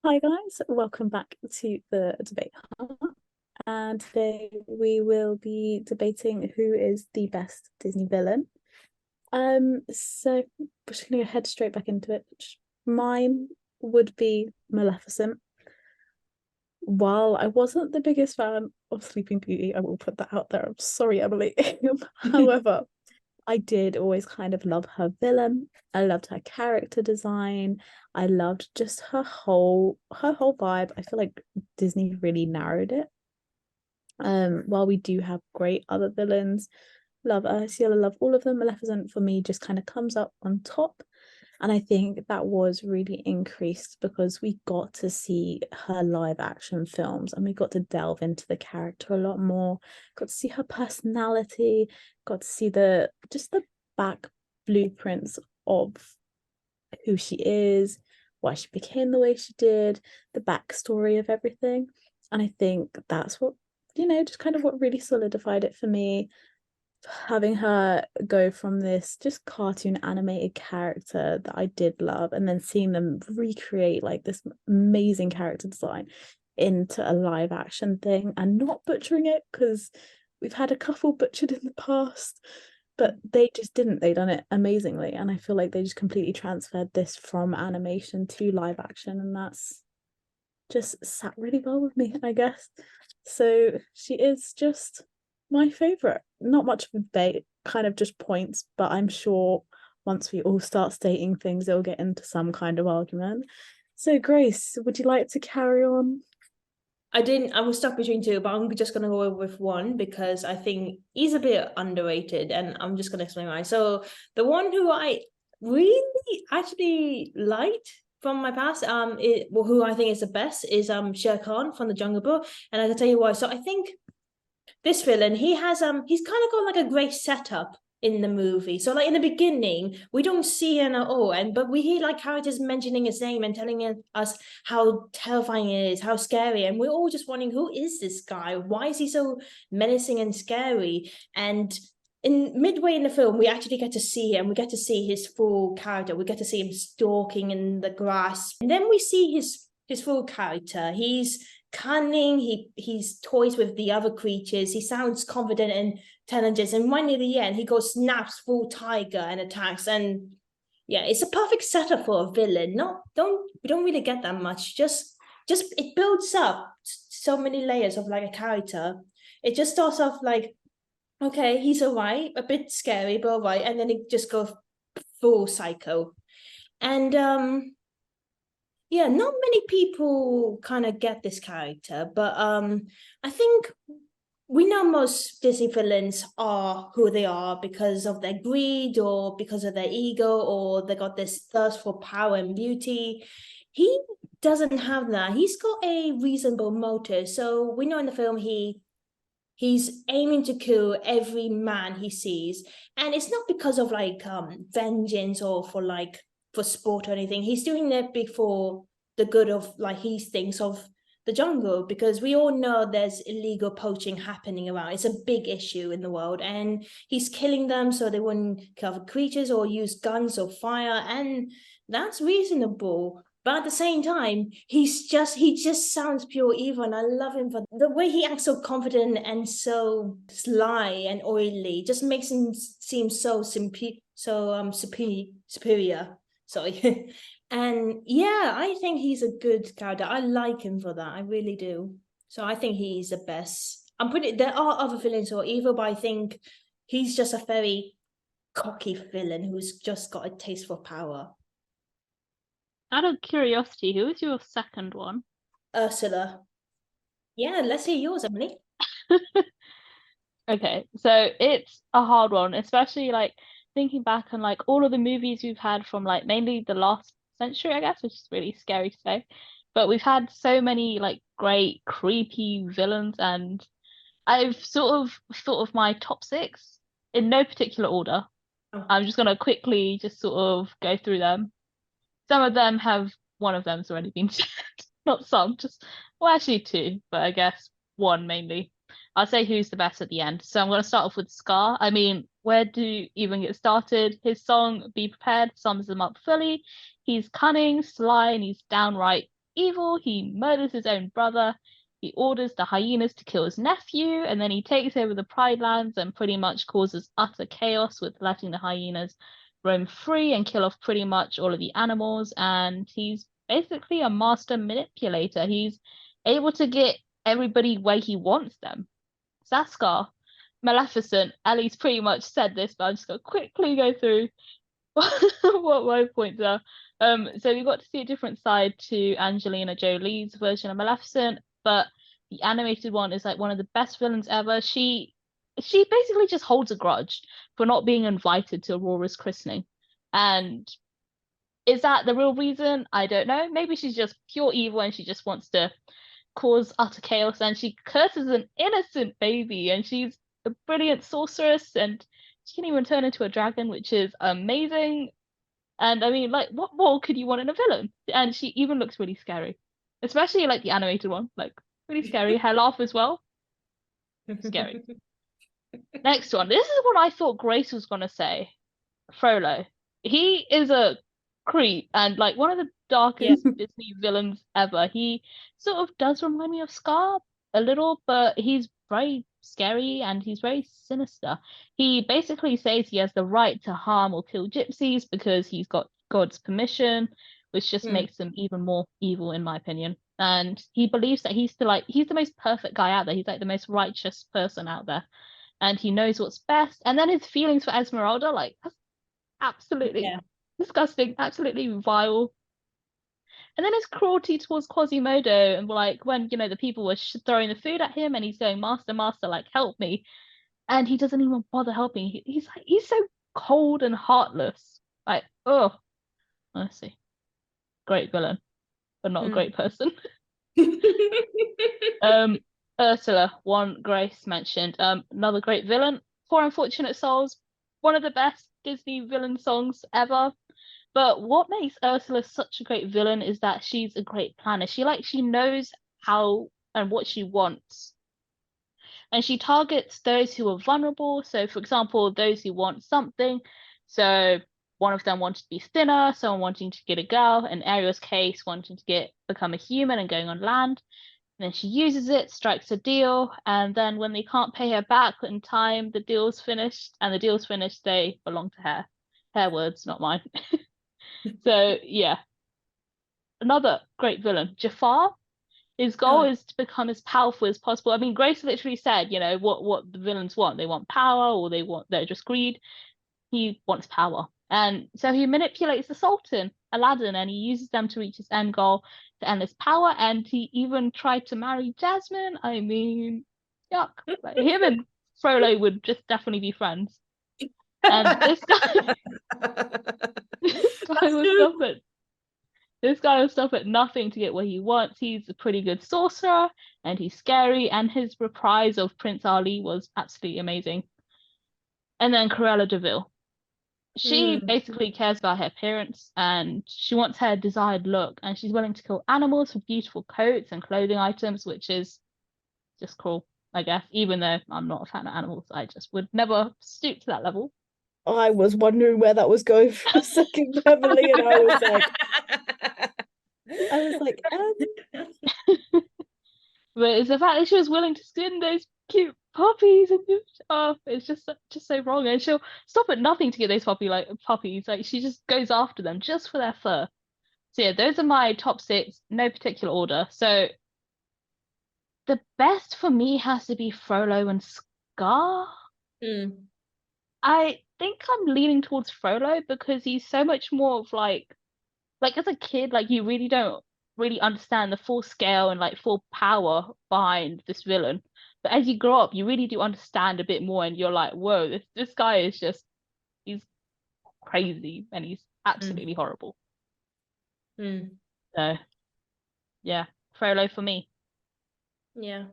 Hi guys, welcome back to the debate hub. And today we will be debating who is the best Disney villain. So we're just gonna head straight back into it. Mine would be Maleficent. While I wasn't the biggest fan of Sleeping Beauty, I will put that out there. I'm sorry, Emily. However, I did always kind of love her villain. I loved her character design. I loved just her whole vibe. I feel like Disney really narrowed it. While we do have great other villains, love Ursula, love all of them. Maleficent for me just kind of comes up on top. And I think that was really increased because we got to see her live action films and we got to delve into the character a lot more, got to see her personality, got to see the back blueprints of who she is, why she became the way she did, the backstory of everything. And I think that's what, just kind of what really solidified it for me, having her go from this just cartoon animated character that I did love and then seeing them recreate like this amazing character design into a live action thing and not butchering it, because we've had a couple butchered in the past, but they just didn't. They done it amazingly, and I feel like they just completely transferred this from animation to live action, and that's just sat really well with me, I guess. So she is just my favorite. Not much of a debate, kind of just points, but I'm sure once we all start stating things, it'll get into some kind of argument. So, Grace, would you like to carry on? I was stuck between two, but I'm just gonna go with one because I think he's a bit underrated, and I'm just gonna explain why. So the one who I really actually liked from my past, who I think is the best is Shere Khan from the Jungle Book, and I can tell you why. So I think this villain, he's kind of got like a great setup in the movie. So like in the beginning, we don't see him at all, but we hear like characters mentioning his name and telling us how terrifying it is, how scary, and we're all just wondering, who is this guy? Why is he so menacing and scary? And in midway in the film, we actually get to see him. We get to see his full character. We get to see him stalking in the grass, and then we see his full character. He's cunning. He's toys with the other creatures. He sounds confident and intelligent. And right near the end, he goes snaps full tiger and attacks. And yeah, it's a perfect setup for a villain. Not don't We don't really get that much. Just it builds up so many layers of like a character. It just starts off like, okay, he's all right, a bit scary, but all right, and then it just goes full psycho. And yeah, not many people kind of get this character, but I think we know most Disney villains are who they are because of their greed or because of their ego, or they got this thirst for power and beauty. He doesn't have that. He's got a reasonable motive. So we know in the film he's aiming to kill every man he sees, and it's not because of like vengeance or for sport or anything. He's doing that before the good of, like, he thinks of the jungle, because we all know there's illegal poaching happening around. It's a big issue in the world, and he's killing them so they wouldn't kill other creatures or use guns or fire, and that's reasonable. But at the same time, he just sounds pure evil, and I love him for the way he acts, so confident and so sly and oily. Just makes him seem so superior. Sorry. And yeah, I think he's a good character. I like him for that. I really do. So I think he's the best. There are other villains who are evil, but I think he's just a very cocky villain who's just got a taste for power. Out of curiosity, who was your second one? Ursula. Yeah, let's hear yours, Emily. Okay, so it's a hard one, especially like thinking back on like all of the movies we've had from like mainly the last century, I guess, which is really scary to say. But we've had so many like great creepy villains, and I've sort of thought of my top six in no particular order. Oh. I'm just gonna quickly just sort of go through them. Some of them have one of them's already been said, not some, just well actually two, but I guess one mainly. I'll say who's the best at the end. So I'm gonna start off with Scar. I mean, where do you even get started? His song Be Prepared sums him up fully. He's cunning, sly, and he's downright evil. He murders his own brother. He orders the hyenas to kill his nephew, and then he takes over the Pride Lands and pretty much causes utter chaos with letting the hyenas roam free and kill off pretty much all of the animals. And he's basically a master manipulator. He's able to get everybody where he wants them. Saskar, Maleficent, Ellie's pretty much said this, but I'm just gonna quickly go through what my points are. So we got to see a different side to Angelina Jolie's version of Maleficent, but the animated one is like one of the best villains ever. She basically just holds a grudge for not being invited to Aurora's christening. And is that the real reason? I don't know. Maybe she's just pure evil and she just wants to cause utter chaos, and she curses an innocent baby, and she's a brilliant sorceress, and she can even turn into a dragon, which is amazing. And I mean, like, what more could you want in a villain? And she even looks really scary, especially like the animated one, like really scary. Her laugh as well, scary. Next one. This is what I thought Grace was gonna say. Frollo. He is a creep and like one of the darkest Disney villains ever. He sort of does remind me of Scar a little, but he's very scary and he's very sinister. He basically says he has the right to harm or kill gypsies because he's got God's permission, which just makes him even more evil in my opinion. And he believes that he's the most perfect guy out there. He's like the most righteous person out there. And he knows what's best. And then his feelings for Esmeralda, like, that's absolutely disgusting, absolutely vile. And then his cruelty towards Quasimodo, and like when the people were throwing the food at him, and he's going, "Master, master, like help me," and he doesn't even bother helping. He's so cold and heartless. Like, oh, honestly, great villain, but not a great person. Ursula, one Grace mentioned. Another great villain. Poor Unfortunate Souls, one of the best Disney villain songs ever. But what makes Ursula such a great villain is that she's a great planner. She knows how and what she wants. And she targets those who are vulnerable. So for example, those who want something. So one of them wanted to be thinner, someone wanting to get a girl, in Ariel's case, wanting to become a human and going on land. And then she uses it, strikes a deal, and then when they can't pay her back in time, the deal's finished, and the deal's finished, they belong to her. Her words, not mine. So yeah, another great villain, Jafar. His goal is to become as powerful as possible. I mean, Grace literally said, what the villains want. They want power, or they're just greed. He wants power. And so he manipulates the Sultan, Aladdin, and he uses them to reach his end goal, to endless power. And he even tried to marry Jasmine. I mean, yuck. Like, him and Frollo would just definitely be friends. And this guy, this guy will stop at nothing to get what he wants. He's a pretty good sorcerer, and he's scary. And his reprise of Prince Ali was absolutely amazing. And then Cruella de Vil. She basically cares about her appearance, and she wants her desired look, and she's willing to kill animals for beautiful coats and clothing items, which is just cool, I guess. Even though I'm not a fan of animals, I just would never stoop to that level. I was wondering where that was going for a second, Beverly, and I was like, But it's the fact that she was willing to skin those cute puppies, and it's just so wrong. And she'll stop at nothing to get those puppies. Like, she just goes after them just for their fur. So yeah, those are my top 6, no particular order. So the best for me has to be Frollo and Scar. I think I'm leaning towards Frollo because he's so much more of like as a kid, like you really don't really understand the full scale and like full power behind this villain. But as you grow up, you really do understand a bit more, and you're like, whoa, this guy is he's crazy, and he's absolutely horrible. So yeah, Frollo for me. Yeah.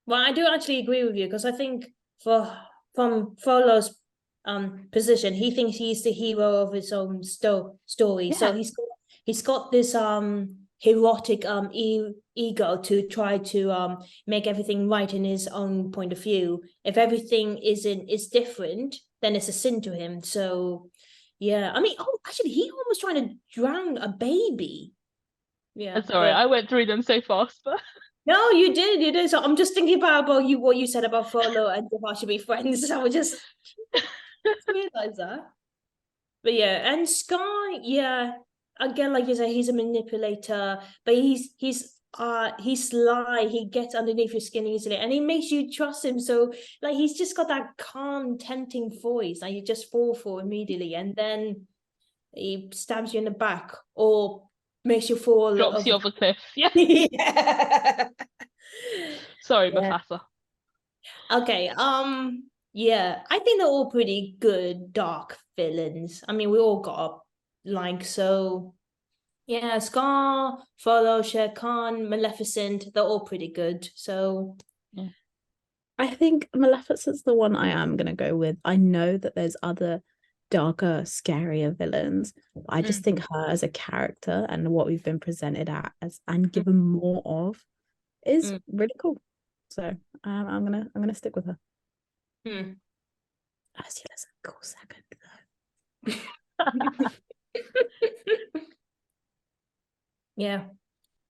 Well, I do actually agree with you, because I think from Frollo's position, he thinks he's the hero of his own story. So he's got this erotic ego to try to make everything right in his own point of view. If everything is different, then it's a sin to him. So yeah, I mean, actually, he almost trying to drown a baby. Yeah. Sorry, I went through them so fast, but No, you did. So I'm just thinking about you, what you said about Frollo and Jafar should be friends. I would just realize that. But yeah, and Sky, yeah, again, like you say, he's a manipulator, but he's sly. He gets underneath your skin easily, and he makes you trust him. So like he's just got that calm, tempting voice that you just fall for immediately, and then he stabs you in the back or makes you fall drops you off a cliff. Yeah. Yeah. Sorry, Yeah. Mufasa. Okay, yeah, I think they're all pretty good dark villains. I mean, we all got like so yeah, Scar, Frollo, Shere Khan, Maleficent, they're all pretty good. So Yeah. I think Maleficent's the one I am gonna go with. I know that there's other darker, scarier villains, but I just think her as a character and what we've been presented as and given more of is really cool. So I'm gonna stick with her. Ursula's a cool second though. Yeah.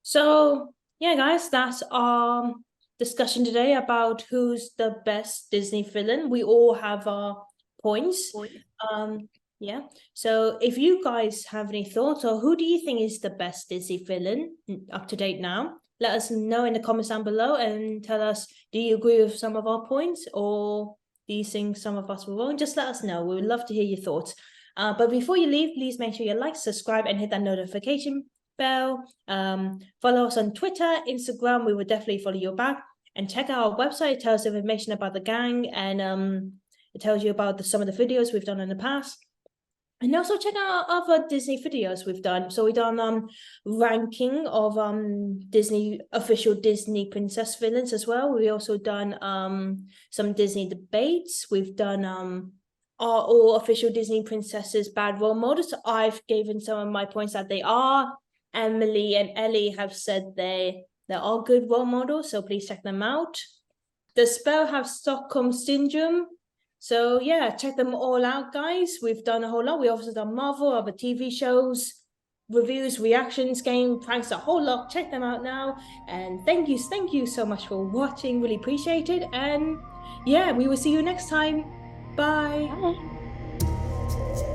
So yeah, guys, that's our discussion today about who's the best Disney villain. We all have our points. Yeah. So if you guys have any thoughts, or who do you think is the best Disney villain up to date now? Let us know in the comments down below and tell us, do you agree with some of our points, or do you think some of us were wrong? Just let us know. We would love to hear your thoughts. But before you leave, please make sure you like, subscribe, and hit that notification bell. Follow us on Twitter, Instagram. We will definitely follow you back. And check out our website. It tells information about the gang, and it tells you about some of the videos we've done in the past. And also check out other Disney videos we've done. So we've done ranking of Disney official Disney princess villains as well. We also done some Disney debates. We've done are all official Disney princesses bad role models. I've given some of my points that they are. Emily and Ellie have said they are good role models, so please check them out. The Spell have Stockholm Syndrome. So yeah, check them all out, guys. We've done a whole lot. We also done Marvel, other TV shows, reviews, reactions, game pranks, a whole lot. Check them out now. And thank you so much for watching. Really appreciate it. And yeah, we will see you next time. Bye. Bye.